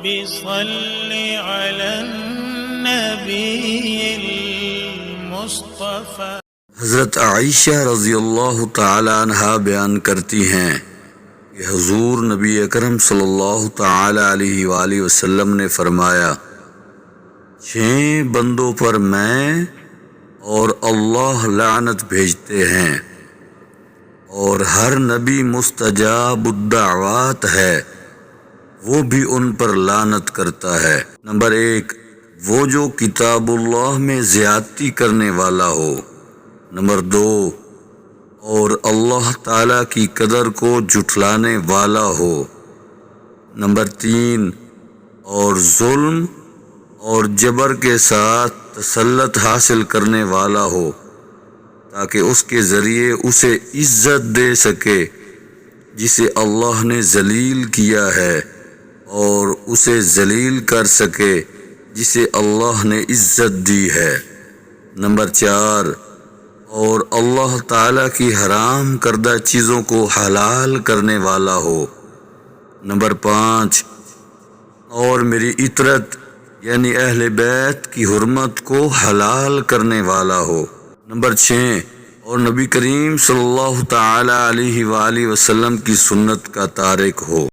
رب صل على النبي المصطفى۔ حضرت عائشہ رضی اللہ تعالی عنہا بیان کرتی ہیں کہ حضور نبی اکرم صلی اللہ تعالی علیہ وآلہ وسلم نے فرمایا، 6 بندوں پر میں اور اللہ لعنت بھیجتے ہیں، اور ہر نبی مستجاب الدعوات ہے، وہ بھی ان پر لعنت کرتا ہے۔ نمبر 1، وہ جو کتاب اللہ میں زیادتی کرنے والا ہو۔ نمبر 2، اور اللہ تعالیٰ کی قدر کو جھٹلانے والا ہو۔ نمبر 3، اور ظلم اور جبر کے ساتھ تسلط حاصل کرنے والا ہو تاکہ اس کے ذریعے اسے عزت دے سکے جسے اللہ نے ذلیل کیا ہے، اور اسے ذلیل کر سکے جسے اللہ نے عزت دی ہے۔ نمبر 4، اور اللہ تعالیٰ کی حرام کردہ چیزوں کو حلال کرنے والا ہو۔ نمبر 5، اور میری اطرت یعنی اہل بیت کی حرمت کو حلال کرنے والا ہو۔ نمبر 6، اور نبی کریم صلی اللہ تعالی علیہ وآلہ وسلم کی سنت کا تارک ہو۔